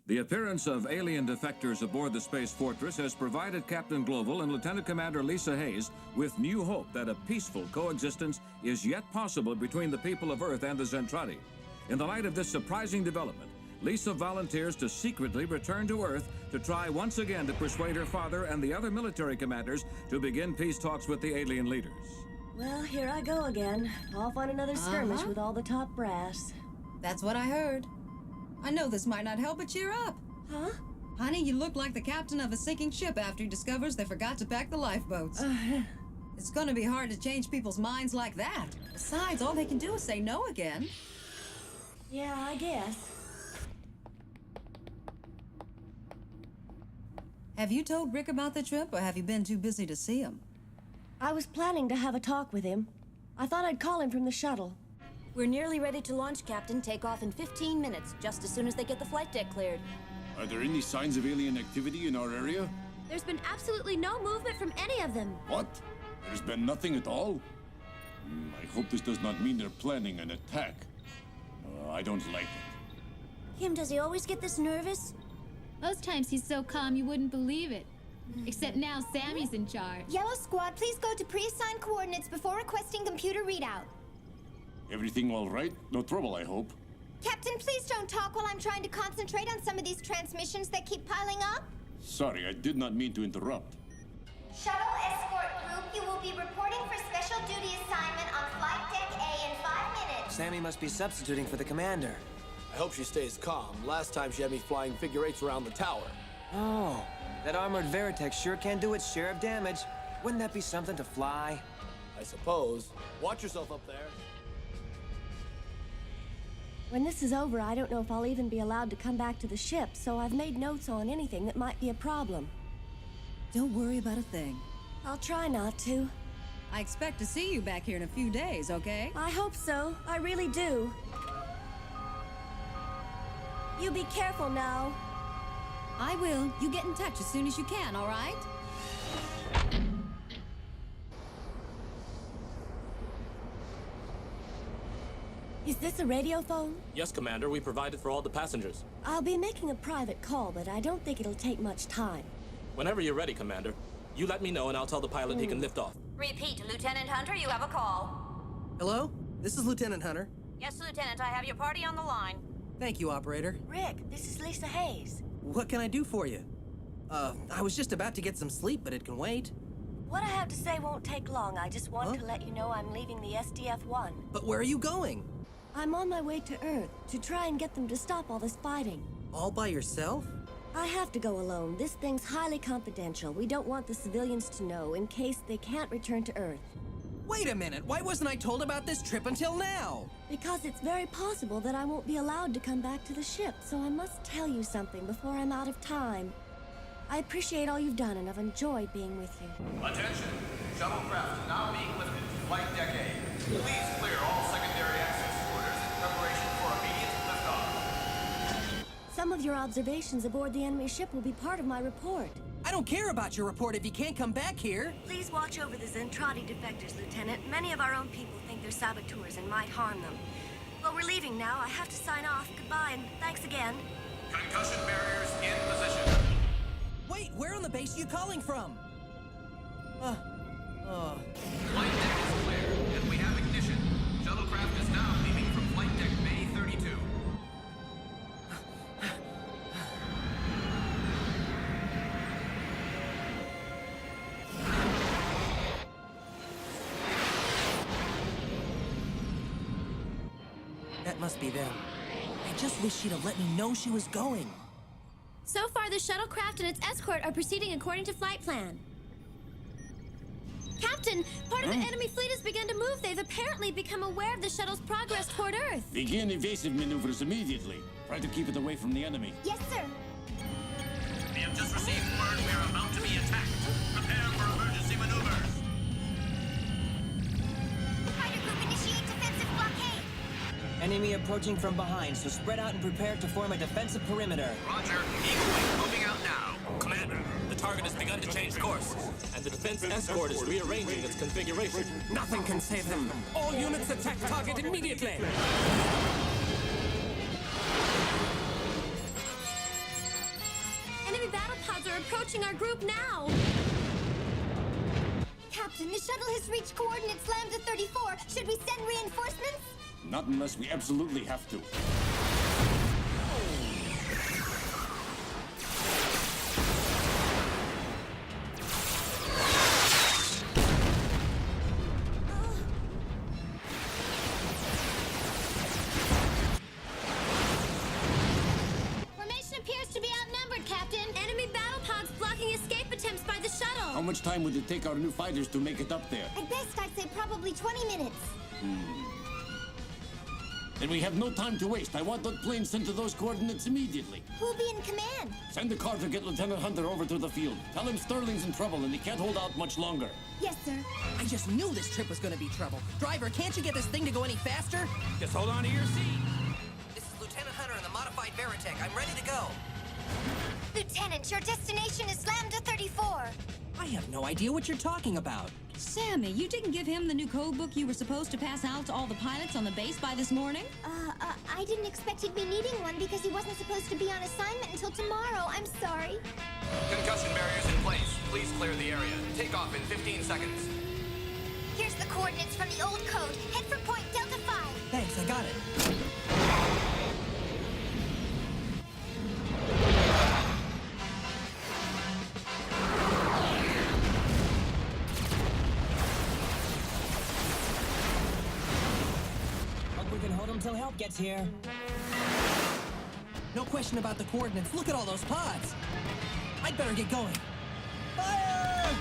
The appearance of alien defectors aboard the Space Fortress has provided Captain Global and Lieutenant Commander Lisa Hayes with new hope that a peaceful coexistence is yet possible between the people of Earth and the Zentradi. In the light of this surprising development, Lisa volunteers to secretly return to Earth to try once again to persuade her father and the other military commanders to begin peace talks with the alien leaders. Well, here I go again, off on another skirmish with all the top brass. That's what I heard. I know this might not help, but cheer up. Huh? Honey, you look like the captain of a sinking ship after he discovers they forgot to pack the lifeboats. It's gonna be hard to change people's minds like that. Besides, all they can do is say no again. Yeah, I guess. Have you told Rick about the trip, or have you been too busy to see him? I was planning to have a talk with him. I thought I'd call him from the shuttle. We're nearly ready to launch, Captain. Take off in 15 minutes, just as soon as they get the flight deck cleared. Are there any signs of alien activity in our area? There's been absolutely no movement from any of them. What? There's been nothing at all? I hope this does not mean they're planning an attack. I don't like it. Does he always get this nervous? Most times he's so calm you wouldn't believe it. Except now Sammy's in charge. Yellow Squad, please go to pre-assigned coordinates before requesting computer readout. Everything all right? No trouble, I hope. Captain, please don't talk while I'm trying to concentrate on some of these transmissions that keep piling up. Sorry, I did not mean to interrupt. Shuttle Escort Group, you will be reporting for special duty assignment on Flight Deck A in 5 minutes. Sammy must be substituting for the commander. I hope she stays calm. Last time she had me flying figure eights around the tower. Oh, that armored Veritech sure can do its share of damage. Wouldn't that be something to fly? I suppose. Watch yourself up there. When this is over, I don't know if I'll even be allowed to come back to the ship, so I've made notes on anything that might be a problem. Don't worry about a thing. I'll try not to. I expect to see you back here in a few days, okay? I hope so. I really do. You be careful now. I will. You get in touch as soon as you can, all right? Is this a radio phone? Yes, Commander. We provided for all the passengers. I'll be making a private call, but I don't think it'll take much time. Whenever you're ready, Commander. You let me know and I'll tell the pilot he can lift off. Repeat, Lieutenant Hunter, you have a call. Hello? This is Lieutenant Hunter. Yes, Lieutenant, I have your party on the line. Thank you, operator. Rick, this is Lisa Hayes. What can I do for you? I was just about to get some sleep, but it can wait. What I have to say won't take long. I just want to let you know I'm leaving the SDF-1. But where are you going? I'm on my way to Earth to try and get them to stop all this fighting. All by yourself? I have to go alone. This thing's highly confidential. We don't want the civilians to know in case they can't return to Earth. Wait a minute, why wasn't I told about this trip until now? Because it's very possible that I won't be allowed to come back to the ship, so I must tell you something before I'm out of time. I appreciate all you've done, and I've enjoyed being with you. Attention! Shuttlecraft is now being lifted to Flight Deck A. Please clear all secondary access quarters in preparation for immediate liftoff. Some of your observations aboard the enemy ship will be part of my report. I don't care about your report if you can't come back here. Please watch over the Zentradi defectors, Lieutenant. Many of our own people think they're saboteurs and might harm them. Well, we're leaving now. I have to sign off. Goodbye, and thanks again. Concussion barriers in position. Wait, where on the base are you calling from? Flight deck is clear, and we have ignition. Shuttlecraft is now leaving from Flight Deck Bay 32. That must be them. I just wish she'd have let me know she was going. So far, the shuttlecraft and its escort are proceeding according to flight plan. Captain, part of the enemy fleet has begun to move. They've apparently become aware of the shuttle's progress toward Earth. Begin evasive maneuvers immediately. Try to keep it away from the enemy. Yes, sir. We have just received word we are about to be attacked. Prepare for emergency maneuvers. Fighter group, initiate defensive blockade. Enemy approaching from behind, so spread out and prepare to form a defensive perimeter. Roger. Eagle Wing moving out now. Commander, the target has begun to change course, and the defense escort is rearranging its configuration. Nothing can save them. All units attack target immediately. are approaching our group now. Captain, the shuttle has reached coordinates Lambda 34. Should we send reinforcements? Not unless we absolutely have to. Formation appears to be outnumbered, Captain. Enemy battle pods blocking escape attempts by the shuttle. How much time would it take our new fighters to make it up there? At best, I'd say probably 20 minutes. Then we have no time to waste. I want that plane sent to those coordinates immediately. Who'll be in command? Send the car to get Lieutenant Hunter over to the field. Tell him Sterling's in trouble and he can't hold out much longer. Yes, sir. I just knew this trip was going to be trouble. Driver, can't you get this thing to go any faster? Just hold on to your seat. This is Lieutenant Hunter in the modified Veritech. I'm ready to go. Lieutenant, your destination is Lambda 34. I have no idea what you're talking about. Sammy, you didn't give him the new code book you were supposed to pass out to all the pilots on the base by this morning? I didn't expect he'd be needing one because he wasn't supposed to be on assignment until tomorrow. I'm sorry. Concussion barriers in place. Please clear the area. Take off in 15 seconds. Here's the coordinates from the old code. Head for point Delta 5. Thanks, I got it. Until help gets here. No question about the coordinates. Look at all those pods. I'd better get going. Fire!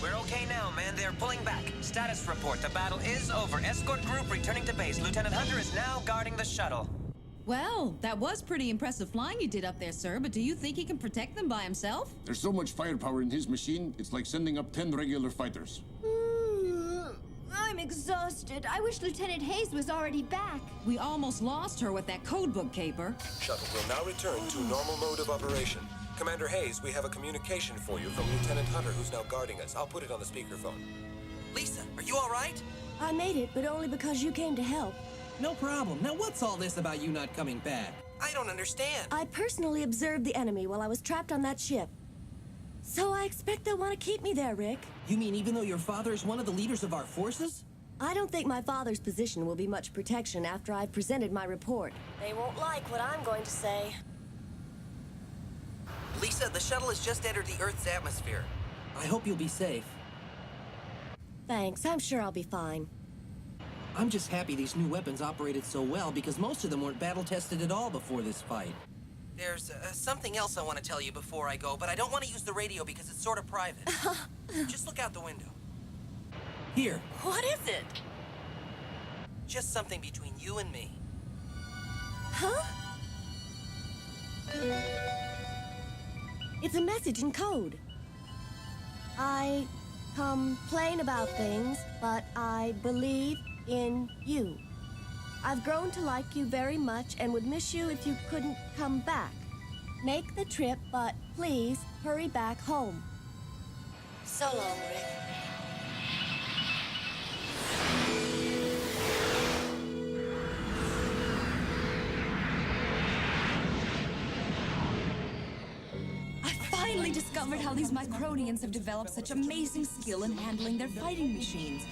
We're okay now, man. They're pulling back. Status report. The battle is over. Escort group returning to base. Lieutenant Hunter is now guarding the shuttle. Well, that was pretty impressive flying you did up there, sir, but do you think he can protect them by himself? There's so much firepower in his machine, it's like sending up 10 regular fighters. I'm exhausted. I wish Lieutenant Hayes was already back. We almost lost her with that codebook caper. Shuttle will now return to normal mode of operation. Commander Hayes, we have a communication for you from Lieutenant Hunter, who's now guarding us. I'll put it on the speakerphone. Lisa, are you all right? I made it, but only because you came to help. No problem. Now what's all this about you not coming back? I don't understand. I personally observed the enemy while I was trapped on that ship. So I expect they'll want to keep me there, Rick. You mean even though your father is one of the leaders of our forces? I don't think my father's position will be much protection after I've presented my report. They won't like what I'm going to say. Lisa, the shuttle has just entered the Earth's atmosphere. I hope you'll be safe. Thanks, I'm sure I'll be fine. I'm just happy these new weapons operated so well because most of them weren't battle-tested at all before this fight. There's something else I want to tell you before I go, but I don't want to use the radio because it's sort of private. Just look out the window. Here. What is it? Just something between you and me. Huh? It's a message in code. I complain about things, but I believe in you. I've grown to like you very much and would miss you if you couldn't come back. Make the trip, but please hurry back home. So long, Rick. I finally discovered how these Micronians have developed such amazing skill in handling their fighting machines.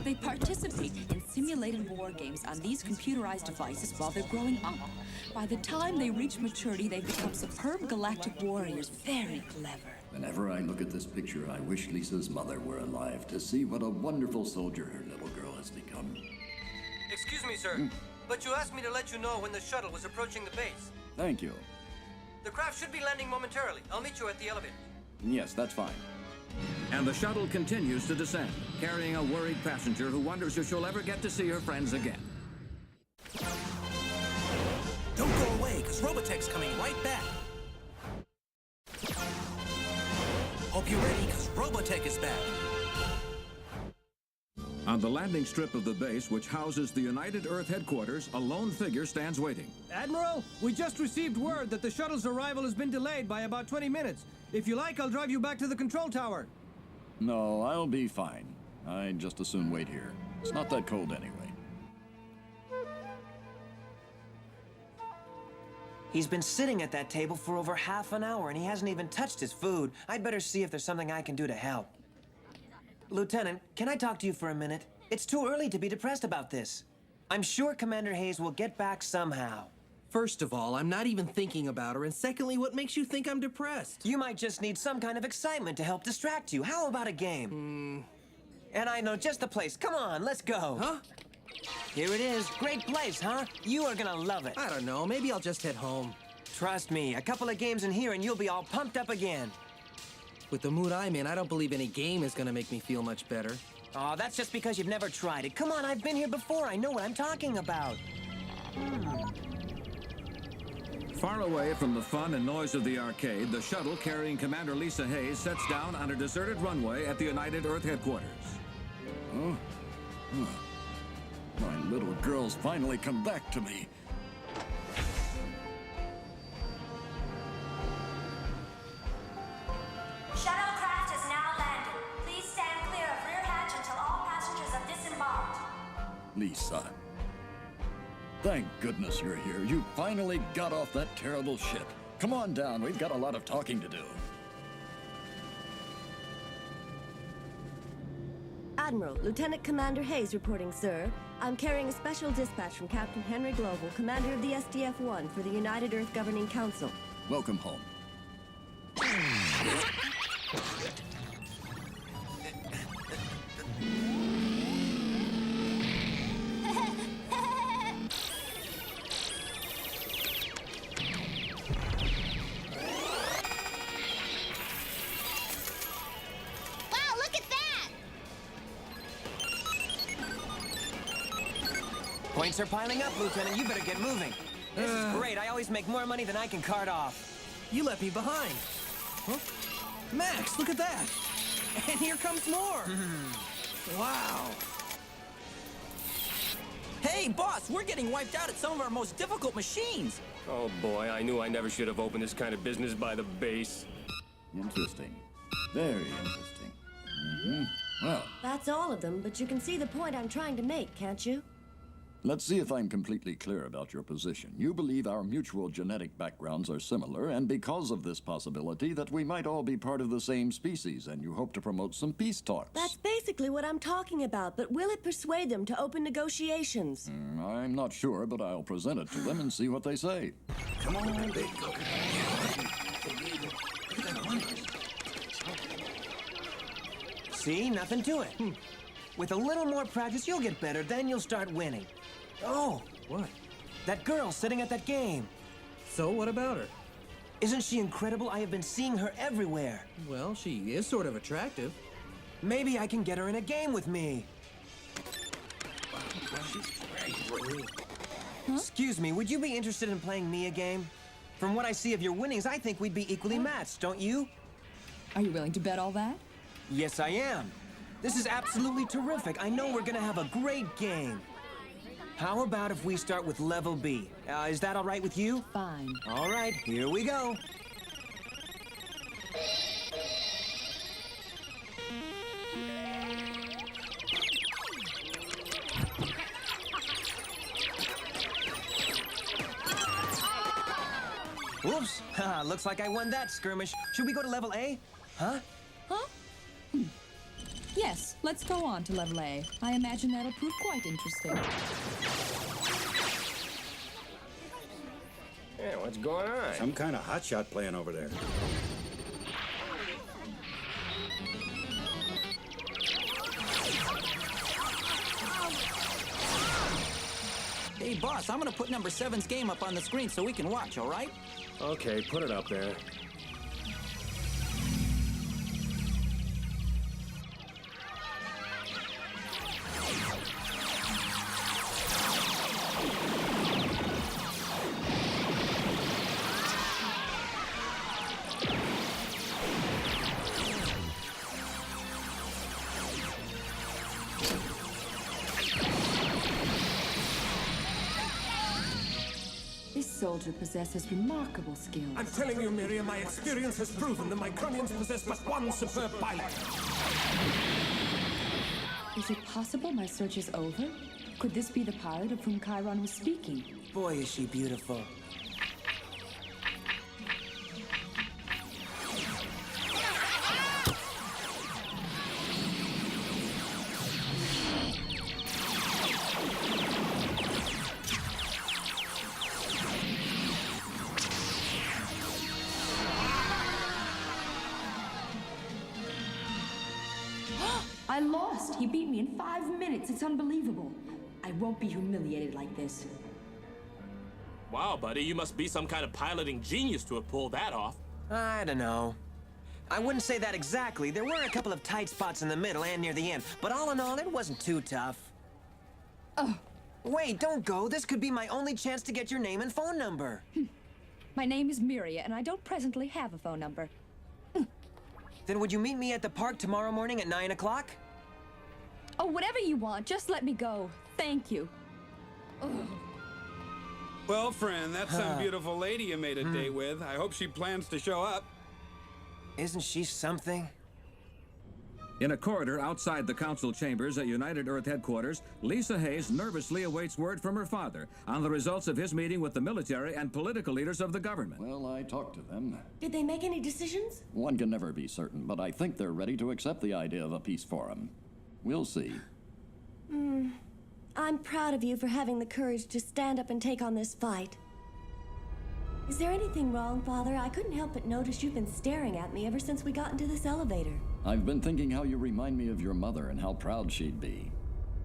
They participate in simulated war games on these computerized devices while they're growing up. By the time they reach maturity, they've become superb galactic warriors. Very clever. Whenever I look at this picture, I wish Lisa's mother were alive to see what a wonderful soldier her little girl has become. Excuse me, sir, but you asked me to let you know when the shuttle was approaching the base. Thank you. The craft should be landing momentarily. I'll meet you at the elevator. Yes, that's fine. And the shuttle continues to descend, carrying a worried passenger who wonders if she'll ever get to see her friends again. Don't go away, because Robotech's coming right back. Hope you're ready, because Robotech is back. On the landing strip of the base, which houses the United Earth headquarters, a lone figure stands waiting. Admiral, we just received word that the shuttle's arrival has been delayed by about 20 minutes. If you like, I'll drive you back to the control tower. No, I'll be fine. I'd just as soon wait here. It's not that cold anyway. He's been sitting at that table for over half an hour and he hasn't even touched his food. I'd better see if there's something I can do to help. Lieutenant, can I talk to you for a minute? It's too early to be depressed about this. I'm sure Commander Hayes will get back somehow. First of all, I'm not even thinking about her, and secondly, what makes you think I'm depressed? You might just need some kind of excitement to help distract you. How about a game? And I know just the place. Come on, let's go. Huh? Here it is. Great place, huh? You are gonna love it. I don't know. Maybe I'll just head home. Trust me, a couple of games in here and you'll be all pumped up again. With the mood I'm in, I don't believe any game is gonna make me feel much better. Oh, that's just because you've never tried it. Come on, I've been here before. I know what I'm talking about. Far away from the fun and noise of the arcade, the shuttle carrying Commander Lisa Hayes sets down on a deserted runway at the United Earth headquarters. Oh? My little girl's finally come back to me. Shuttlecraft is now landed. Please stand clear of rear hatch until all passengers have disembarked. Lisa. Thank goodness you're here. You finally got off that terrible ship. Come on down. We've got a lot of talking to do. Admiral, Lieutenant Commander Hayes reporting, sir. I'm carrying a special dispatch from Captain Henry Global, commander of the SDF-1 for the United Earth Governing Council. Welcome home. Points are piling up, Lieutenant. You better get moving. This is great. I always make more money than I can cart off. You left me behind. Huh? Max, look at that. And here comes more. Wow. Hey, boss, we're getting wiped out at some of our most difficult machines. Oh boy, I knew I never should have opened this kind of business by the base. Interesting. Very interesting. Well, That's all of them, but you can see the point I'm trying to make, can't you? let's see if I'm completely clear about your position. You believe our mutual genetic backgrounds are similar, and because of this possibility that we might all be part of the same species, and you hope to promote some peace talks. That's basically what I'm talking about, but will it persuade them to open negotiations? I'm not sure, but I'll present it to them and see what they say. Come on, big cooker. See? Nothing to it. With a little more practice, you'll get better. Then you'll start winning. Oh! What? That girl sitting at that game. So, what about her? Isn't she incredible? I have been seeing her everywhere. Well, she is sort of attractive. Maybe I can get her in a game with me. Excuse me, would you be interested in playing me a game? From what I see of your winnings, I think we'd be equally matched, don't you? Are you willing to bet all that? Yes, I am. This is absolutely terrific. I know we're gonna have a great game. How about if we start with level B? Is that all right with you? Fine. All right, here we go. Whoops. Looks like I won that skirmish. Should we go to level A? Huh? Huh? Yes, let's go on to level A. I imagine that'll prove quite interesting. Yeah, what's going on? Some kind of hotshot playing over there. Hey, boss, I'm gonna put number 7's game up on the screen so we can watch, all right? Okay, put it up there. soldier possesses remarkable skills. I'm telling you, Miriam, my experience has proven the Micronians possess but one superb pilot. Is it possible my search is over? Could this be the pilot of whom Chiron was speaking? Boy, is she beautiful. I lost! He beat me in 5 minutes. It's unbelievable. I won't be humiliated like this. Wow, buddy, you must be some kind of piloting genius to have pulled that off. I don't know. I wouldn't say that exactly. There were a couple of tight spots in the middle and near the end, but all in all, it wasn't too tough. Oh. Wait, don't go. This could be my only chance to get your name and phone number. My name is Miria, and I don't presently have a phone number. Then would you meet me at the park tomorrow morning at 9 o'clock? Oh, whatever you want. Just let me go. Thank you. Ugh. Well, friend, that's some beautiful lady you made a date with. I hope she plans to show up. Isn't she something? In a corridor outside the council chambers at United Earth headquarters, Lisa Hayes nervously awaits word from her father on the results of his meeting with the military and political leaders of the government. Well, I talked to them. Did they make any decisions? One can never be certain, but I think they're ready to accept the idea of a peace forum. We'll see. I'm proud of you for having the courage to stand up and take on this fight. Is there anything wrong, Father? I couldn't help but notice you've been staring at me ever since we got into this elevator. I've been thinking how you remind me of your mother and how proud she'd be.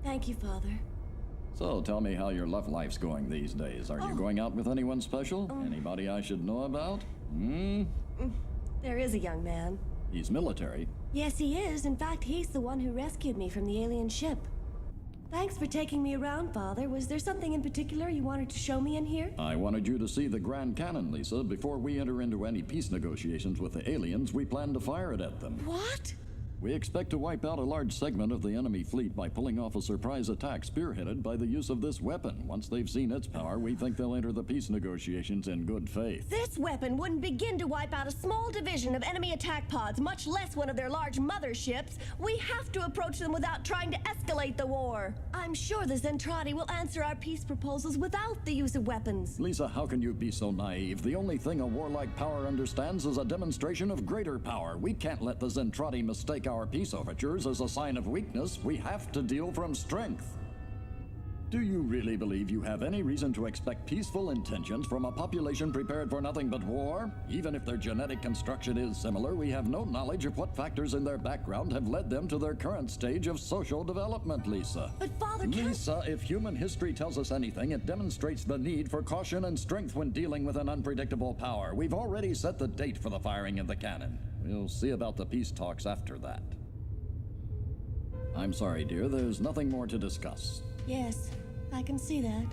Thank you, Father. So tell me how your love life's going these days. Are you going out with anyone special? Anybody I should know about? There is a young man. He's military. Yes, he is. In fact, he's the one who rescued me from the alien ship. Thanks for taking me around, Father. Was there something in particular you wanted to show me in here? I wanted you to see the Grand Cannon, Lisa. Before we enter into any peace negotiations with the aliens, we plan to fire it at them. What? We expect to wipe out a large segment of the enemy fleet by pulling off a surprise attack spearheaded by the use of this weapon. Once they've seen its power, we think they'll enter the peace negotiations in good faith. This weapon wouldn't begin to wipe out a small division of enemy attack pods, much less one of their large motherships. We have to approach them without trying to escalate the war. I'm sure the Zentradi will answer our peace proposals without the use of weapons. Lisa, how can you be so naive? The only thing a warlike power understands is a demonstration of greater power. We can't let the Zentradi mistake our peace overtures as a sign of weakness. We have to deal from strength. Do you really believe you have any reason to expect peaceful intentions from a population prepared for nothing but war? Even if their genetic construction is similar, we have no knowledge of what factors in their background have led them to their current stage of social development, Lisa. But Father, Lisa, if human history tells us anything, it demonstrates the need for caution and strength when dealing with an unpredictable power. We've already set the date for the firing of the cannon. We'll see about the peace talks after that. I'm sorry, dear. There's nothing more to discuss. Yes, I can see that.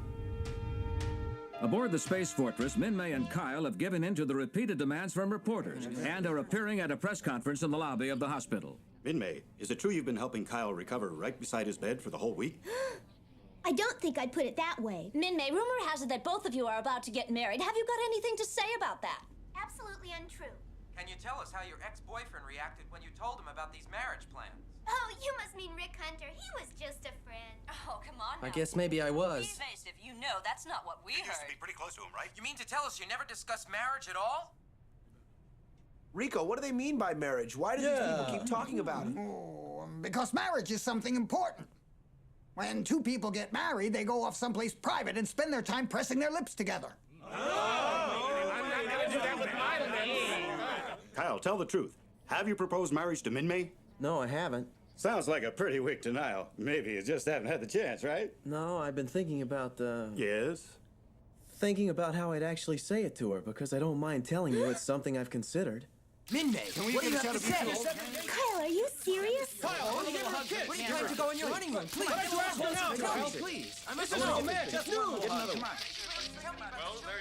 Aboard the Space Fortress, Min-May and Kyle have given in to the repeated demands from reporters and are appearing at a press conference in the lobby of the hospital. Min-May, is it true you've been helping Kyle recover right beside his bed for the whole week? I don't think I'd put it that way. Min-May, rumor has it that both of you are about to get married. Have you got anything to say about that? Absolutely untrue. Can you tell us how your ex-boyfriend reacted when you told him about these marriage plans? Oh, you must mean Rick Hunter. He was just a friend. Oh, come on now. I guess maybe I was. Be evasive. You know that's not what we heard. Pretty close to him, right? You mean to tell us you never discussed marriage at all? Rico, what do they mean by marriage? Why do these people keep talking about it? Oh, because marriage is something important. When two people get married, they go off someplace private and spend their time pressing their lips together. I'm not gonna do that with my lips. Kyle, tell the truth. Have you proposed marriage to Min-May? No, I haven't. Sounds like a pretty weak denial. Maybe you just haven't had the chance, right? No, I've been thinking about, Yes? Thinking about how I'd actually say it to her, because I don't mind telling you it's something I've considered. Min-May, what do you have to say? Kyle, are you serious? Kyle, what are you trying to go on your honeymoon? Please. Why don't you ask her now, Kyle, please? I'm a little man. Just do. Well, there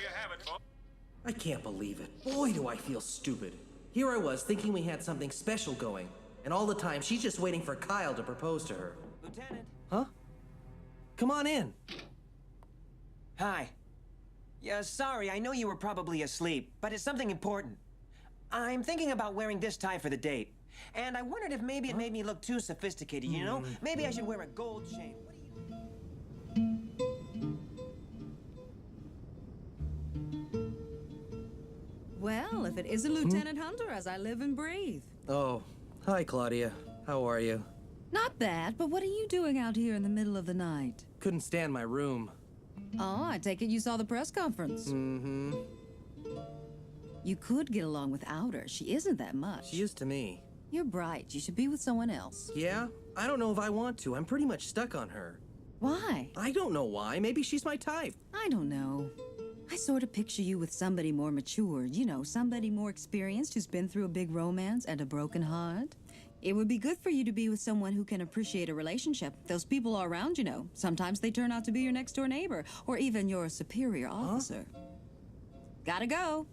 you have it, folks. I can't believe it. Boy, do I feel stupid. Here I was thinking we had something special going, and all the time she's just waiting for Kyle to propose to her. Lieutenant. Huh? Come on in. Hi. Yeah, sorry, I know you were probably asleep, but it's something important. I'm thinking about wearing this tie for the date. And I wondered if maybe it made me look too sophisticated, you know? Maybe I should wear a gold chain. Well, if it isn't Lieutenant Hunter, as I live and breathe. Oh, hi, Claudia. How are you? Not bad, but what are you doing out here in the middle of the night? Couldn't stand my room. Oh, I take it you saw the press conference. Mm-hmm. You could get along without her. She isn't that much. She is to me. You're bright. You should be with someone else. Yeah? I don't know if I want to. I'm pretty much stuck on her. Why? I don't know why. Maybe she's my type. I don't know. I sort of picture you with somebody more mature. You know, somebody more experienced who's been through a big romance and a broken heart. It would be good for you to be with someone who can appreciate a relationship. Those people all around, you know. Sometimes they turn out to be your next-door neighbor or even your superior officer. Gotta go.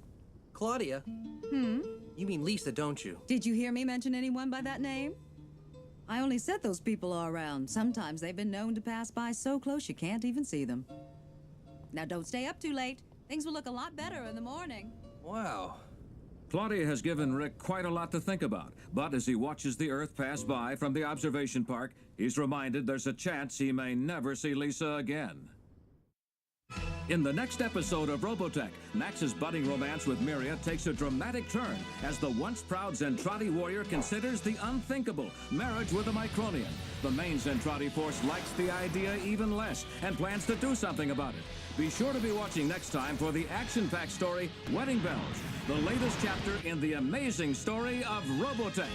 Claudia? You mean Lisa, don't you? Did you hear me mention anyone by that name? I only said those people all around. Sometimes they've been known to pass by so close you can't even see them. Now don't stay up too late. Things will look a lot better in the morning. Wow. Claudia has given Rick quite a lot to think about, but as he watches the Earth pass by from the observation park, he's reminded there's a chance he may never see Lisa again. In the next episode of Robotech, Max's budding romance with Miria takes a dramatic turn as the once proud Zentradi warrior considers the unthinkable, marriage with a Micronian. The main Zentradi force likes the idea even less and plans to do something about it. Be sure to be watching next time for the action-packed story, Wedding Bells, the latest chapter in the amazing story of Robotech.